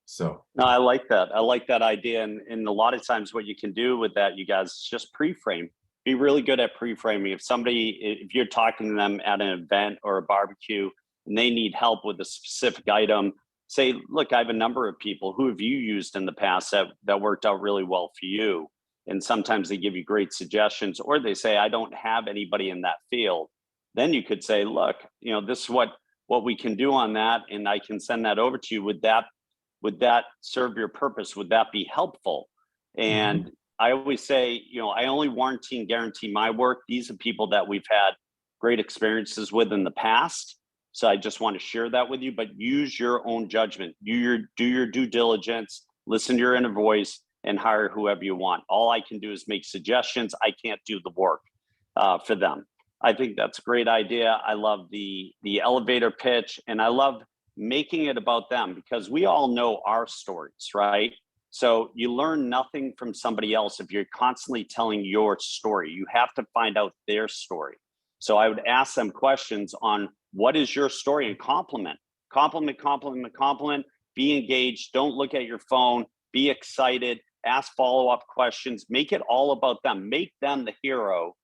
So, No, I like that. I like that idea. And a lot of times what you can do with that, you guys, is just pre-frame. Be really good at pre-framing. If you're talking to them at an event or a barbecue and they need help with a specific item, say, look, I have a number of people who have you used in the past that worked out really well for you. And sometimes they give you great suggestions, or they say, I don't have anybody in that field. Then you could say, look, this is what we can do on that. And I can send that over to you. Would that serve your purpose? Would that be helpful? And I always say, I only warranty and guarantee my work. These are people that we've had great experiences with in the past. So I just want to share that with you, but use your own judgment. Do your due diligence, listen to your inner voice, and hire whoever you want. All I can do is make suggestions. I can't do the work for them. I think that's a great idea. I love the elevator pitch, and I love making it about them, because we all know our stories, right? So you learn nothing from somebody else if you're constantly telling your story. You have to find out their story. So I would ask them questions on what is your story, and compliment. Be engaged. Don't look at your phone. Be excited. Ask follow-up questions. Make it all about them. Make them the hero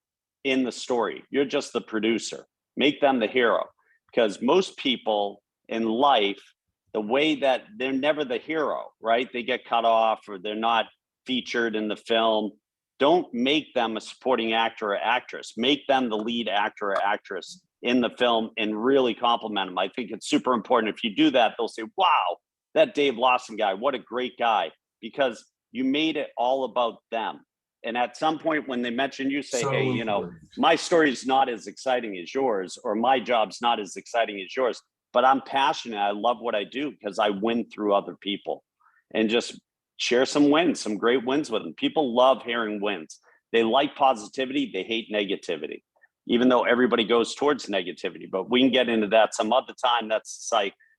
in the story. You're just the producer. Make them the hero, because most people in life, the way that they're never the hero, right? They get cut off or they're not featured in the film. Don't make them a supporting actor or actress. Make them the lead actor or actress in the film and really compliment them. I think it's super important. If you do that, they'll say, wow, that Dave Lawson guy, what a great guy, because you made it all about them. And at some point when they mention you, say, so hey, important. my story is not as exciting as yours, or my job's not as exciting as yours, but I'm passionate. I love what I do because I win through other people. And just share some wins, some great wins with them. People love hearing wins. They like positivity. They hate negativity, even though everybody goes towards negativity. But we can get into that some other time. That's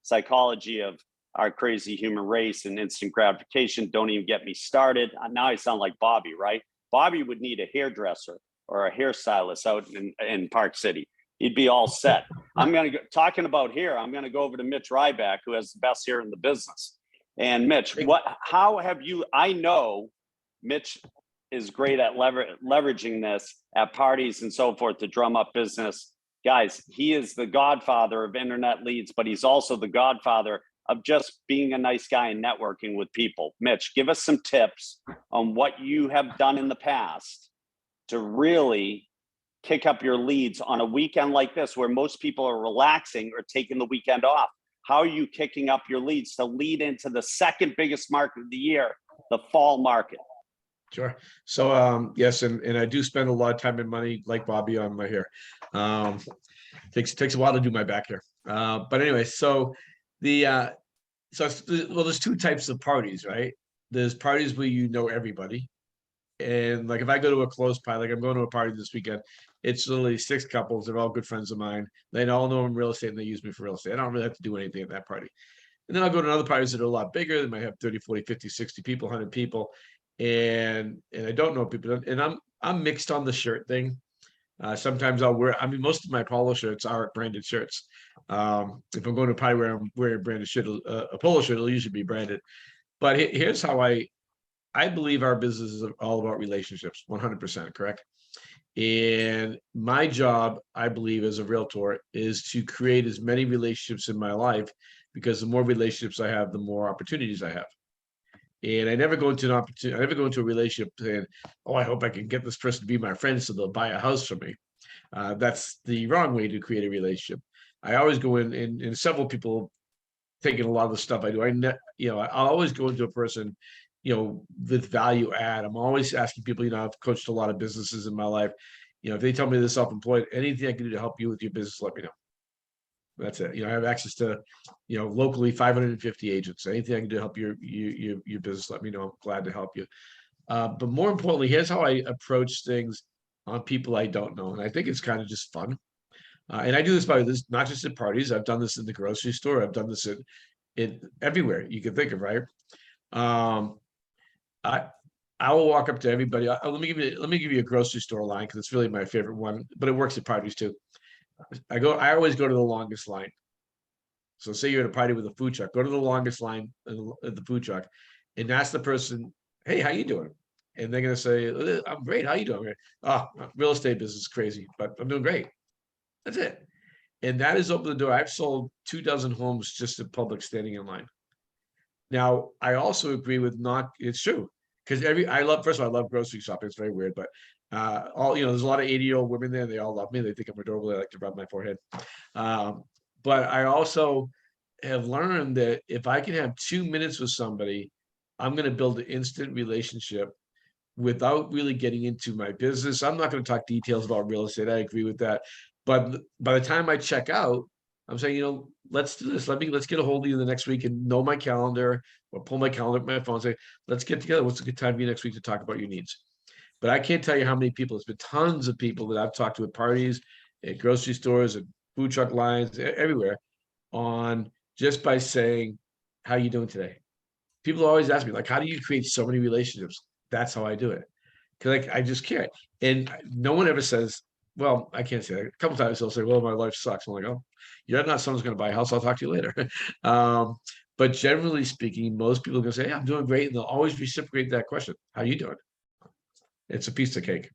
psychology of our crazy human race and instant gratification. Don't even get me started. Now I sound like Bobby, right? Bobby would need a hairdresser or a hairstylist out in Park City. He'd be all set. I'm going to talking about hair. I'm going to go over to Mitch Ribak, who has the best hair in the business. And Mitch, how have you? I know Mitch is great at leveraging this at parties and so forth to drum up business. Guys, he is the godfather of internet leads, but he's also the godfather of just being a nice guy and networking with people. Mitch, give us some tips on what you have done in the past to really kick up your leads on a weekend like this, where most people are relaxing or taking the weekend off. How are you kicking up your leads to lead into the second biggest market of the year, the fall market? Sure. So yes, and I do spend a lot of time and money, like Bobby, on my hair. Takes a while to do my back hair. But anyway, so there's two types of parties, right? There's parties where you know everybody. And like if I go to a close party, like I'm going to a party this weekend, it's literally 6 couples. They're all good friends of mine. They all know I'm real estate and they use me for real estate. I don't really have to do anything at that party. And then I'll go to other parties that are a lot bigger. They might have 30, 40, 50, 60 people, 100 people. And I don't know people. And I'm mixed on the shirt thing. Sometimes I'll wear, most of my polo shirts are branded shirts. If I'm going to a party where I'm wearing a branded shirt, a polo shirt, it'll usually be branded. But here's how I believe our business is all about relationships, 100%, correct? And my job, I believe, as a realtor is to create as many relationships in my life, because the more relationships I have, the more opportunities I have. And I never go into a relationship saying, oh, I hope I can get this person to be my friend so they'll buy a house from me. That's the wrong way to create a relationship. I always go in, and several people taking a lot of the stuff I do. I'll always go into a person, with value add. I'm always asking people, I've coached a lot of businesses in my life. If they tell me they're self-employed, anything I can do to help you with your business, let me know. That's it. I have access to, locally 550 agents. Anything I can do to help your business, let me know. I'm glad to help you. But more importantly, here's how I approach things on people I don't know. And I think it's kind of just fun. And I do this not just at parties. I've done this in the grocery store. I've done this in everywhere you can think of, right? I will walk up to everybody. Let me give you a grocery store line, because it's really my favorite one, but it works at parties too. I always go to the longest line. So say you're at a party with a food truck, go to the longest line at the food truck and ask the person, hey, how you doing? And they're gonna say, I'm great, how you doing? Oh, real estate business is crazy, but I'm doing great. That's it. And that has opened the door. I've sold 24 homes just in public standing in line. Now, I also agree with it's true. Because first of all, I love grocery shopping. It's very weird, but there's a lot of 80-year-old women there. They all love me. They think I'm adorable. They like to rub my forehead. But I also have learned that if I can have 2 minutes with somebody, I'm going to build an instant relationship without really getting into my business. I'm not going to talk details about real estate. I agree with that. But by the time I check out, I'm saying, let's do this. Let's get a hold of you the next week and know my calendar or pull my calendar up my phone and say, let's get together. What's a good time for you next week to talk about your needs? But I can't tell you how many people, it's been tons of people that I've talked to at parties, at grocery stores, at food truck lines, everywhere, on just by saying, how you doing today? People always ask me, like, how do you create so many relationships? That's how I do it. Because I just care. And no one ever says, well, I can't say that. A couple of times they'll say, well, my life sucks. I'm like, oh, you're not someone's going to buy a house. I'll talk to you later. But generally speaking, most people are going to say, yeah, I'm doing great. And they'll always reciprocate that question. How you doing? It's a piece of cake.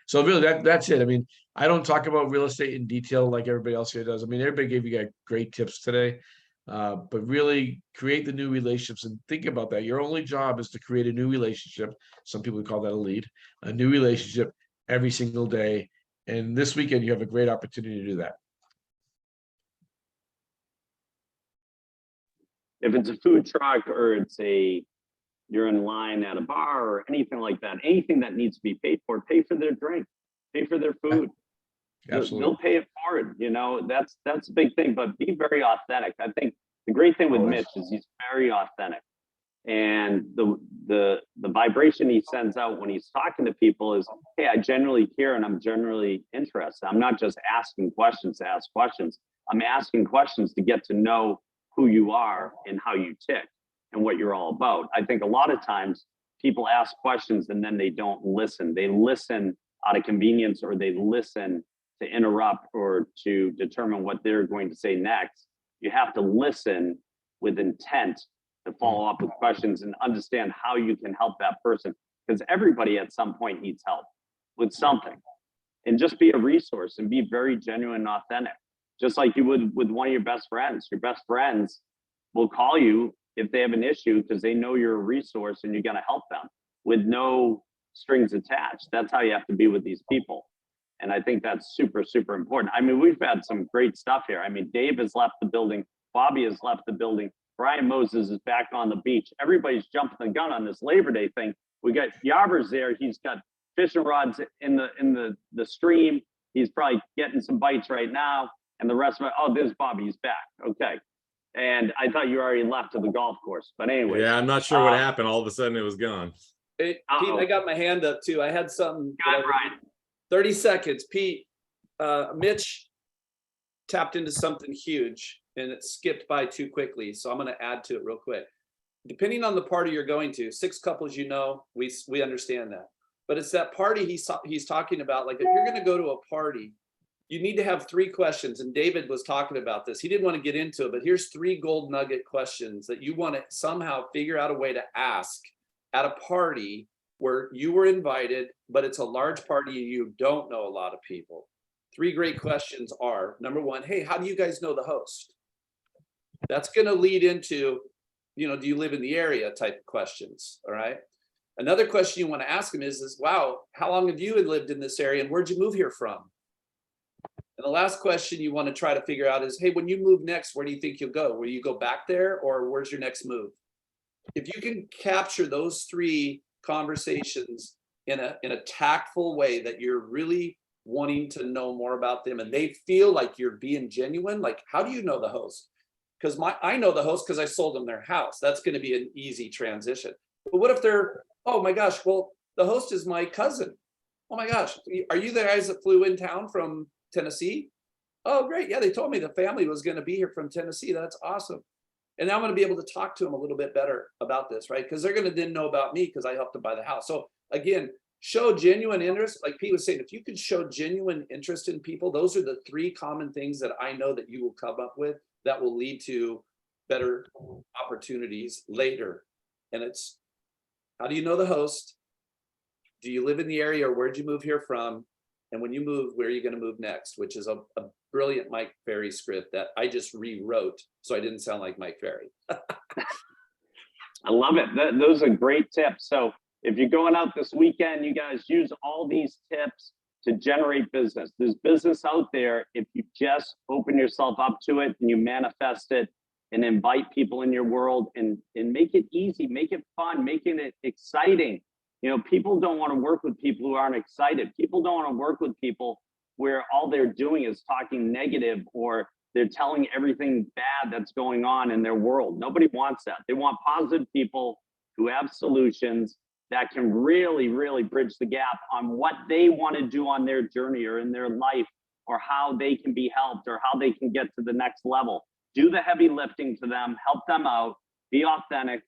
So really, that's it. I mean, I don't talk about real estate in detail like everybody else here does. I mean, everybody gave you guys great tips today. But really create the new relationships and think about that. Your only job is to create a new relationship. Some people call that a lead, a new relationship every single day. And this weekend, you have a great opportunity to do that. If it's a food truck or you're in line at a bar or anything like that, anything that needs to be paid for, pay for their drink, pay for their food. Absolutely. They'll pay it forward. That's a big thing, but be very authentic. I think the great thing with Mitch is he's very authentic. And the vibration he sends out when he's talking to people is, hey, I genuinely care and I'm generally interested. I'm not just asking questions to ask questions. I'm asking questions to get to know who you are and how you tick and what you're all about. I think a lot of times people ask questions and then they don't listen. They listen out of convenience, or they listen to interrupt or to determine what they're going to say next. You have to listen with intent to follow up with questions and understand how you can help that person, because everybody at some point needs help with something. And just be a resource and be very genuine and authentic, just like you would with one of your best friends. Your best friends will call you if they have an issue because they know you're a resource and you're going to help them with no strings attached. That's how you have to be with these people. And I think that's super, super important. I mean, we've had some great stuff here. I mean, Dave has left the building. Bobby has left the building. Brian Moses is back on the beach. Everybody's jumping the gun on this Labor Day thing. We got Yarber's there. He's got fishing rods in the stream. He's probably getting some bites right now. And the rest of it, oh, there's Bobby. He's back. Okay. And I thought you already left to the golf course. But anyway. Yeah, I'm not sure what happened. All of a sudden it was gone. Hey, Pete, I got my hand up too. I had something. God, Brian. 30 seconds. Pete, Mitch tapped into something huge and it skipped by too quickly. So I'm going to add to it real quick. Depending on the party you're going to, 6 couples, we understand that. But it's that party he's talking about. Like if you're going to go to a party, you need to have 3 questions. And David was talking about this. He didn't want to get into it, but here's 3 gold nugget questions that you want to somehow figure out a way to ask at a party where you were invited, but it's a large party and you don't know a lot of people. 3 great questions are, number 1, hey, how do you guys know the host? That's going to lead into, do you live in the area type of questions, all right? Another question you want to ask them is, wow, how long have you lived in this area and where'd you move here from? And the last question you want to try to figure out is, hey, when you move next, where do you think you'll go? Will you go back there or where's your next move? If you can capture those 3 conversations in a tactful way that you're really wanting to know more about them and they feel like you're being genuine, like how do you know the host? Because I know the host because I sold them their house. That's going to be an easy transition. But what if they're, oh my gosh, well, the host is my cousin. Oh my gosh, are you the guys that flew in town from Tennessee? Oh, great. Yeah, they told me the family was going to be here from Tennessee. That's awesome. And now I'm going to be able to talk to them a little bit better about this, right? Because they're going to then know about me because I helped them buy the house. So again, show genuine interest. Like Pete was saying, if you could show genuine interest in people, those are the 3 common things that I know that you will come up with that will lead to better opportunities later. And it's, how do you know the host? Do you live in the area, or where'd you move here from? And when you move, where are you going to move next? Which is a brilliant Mike Ferry script that I just rewrote so I didn't sound like Mike Ferry. I love it. Those are great tips. So if you're going out this weekend, you guys use all these tips to generate business. There's business out there if you just open yourself up to it and you manifest it and invite people in your world and make it easy, make it fun, making it exciting. You know, people don't want to work with people who aren't excited. People don't want to work with people where all they're doing is talking negative, or they're telling everything bad that's going on in their world. Nobody wants that. They want positive people who have solutions that can really, really bridge the gap on what they want to do on their journey or in their life, or how they can be helped, or how they can get to the next level. Do the heavy lifting to them, help them out, be authentic,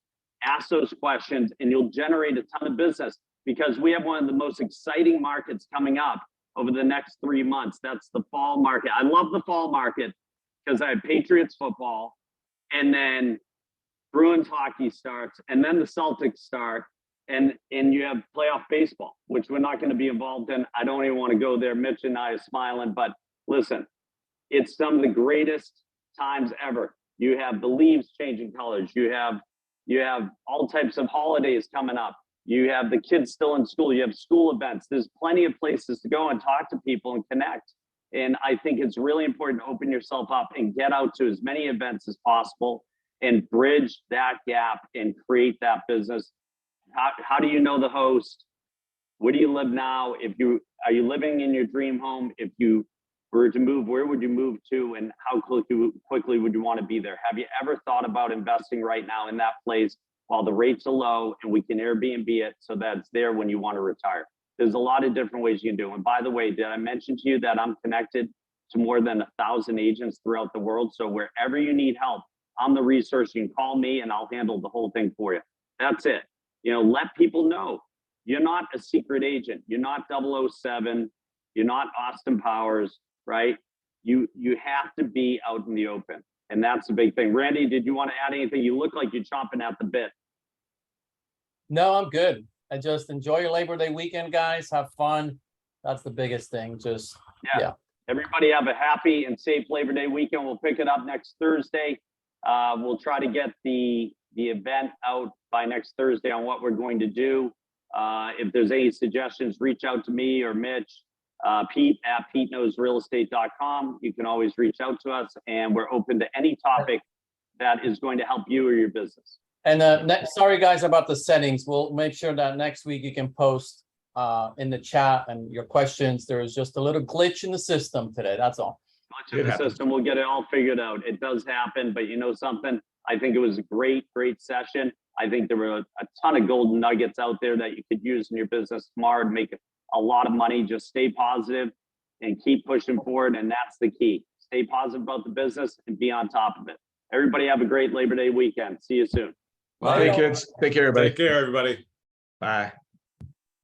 ask those questions, and you'll generate a ton of business, because we have one of the most exciting markets coming up over the next 3 months. That's the fall market. I love the fall market because I have Patriots football, and then Bruins hockey starts, and then the Celtics start, and you have playoff baseball, which we're not going to be involved in. I don't even want to go there. Mitch and I are smiling, but listen, it's some of the greatest times ever. You have the leaves changing colors. You have all types of holidays coming up. You have the kids still in school. You have school events. There's plenty of places to go and talk to people and connect. And I think it's really important to open yourself up and get out to as many events as possible and bridge that gap and create that business. How do you know the host? Where do you live now? Are you living in your dream home? If you were to move, where would you move to, and how quickly would you want to be there? Have you ever thought about investing right now in that place while the rates are low and we can Airbnb it so that it's there when you want to retire? There's a lot of different ways you can do it. And by the way, did I mention to you that I'm connected to more than 1,000 agents throughout the world? So wherever you need help, I'm the resource. You can call me and I'll handle the whole thing for you. That's it. You know, let people know you're not a secret agent. You're not 007. You're not Austin Powers, right? You have to be out in the open. And that's the big thing. Randy, did you want to add anything? You look like you're chomping at the bit. No, I'm good. I just enjoy your Labor Day weekend, guys. Have fun. That's the biggest thing. Just, yeah. Everybody have a happy and safe Labor Day weekend. We'll pick it up next Thursday. We'll try to get the event out by next Thursday on what we're going to do. If there's any suggestions, reach out to me or Mitch, Pete at PeteKnowsRealEstate.com. You can always reach out to us, and we're open to any topic that is going to help you or your business. And sorry guys about the settings. We'll make sure that next week you can post in the chat and your questions. There was just a little glitch in the system today. That's all. Glitch in the system. We'll get it all figured out. It does happen, but you know something? I think it was a great session. I think there were a ton of golden nuggets out there that you could use in your business tomorrow to make a lot of money. Just stay positive and keep pushing forward. And that's the key. Stay positive about the business and be on top of it. Everybody have a great Labor Day weekend. See you soon. Bye, kids. Take care, everybody. Take care, everybody. Bye.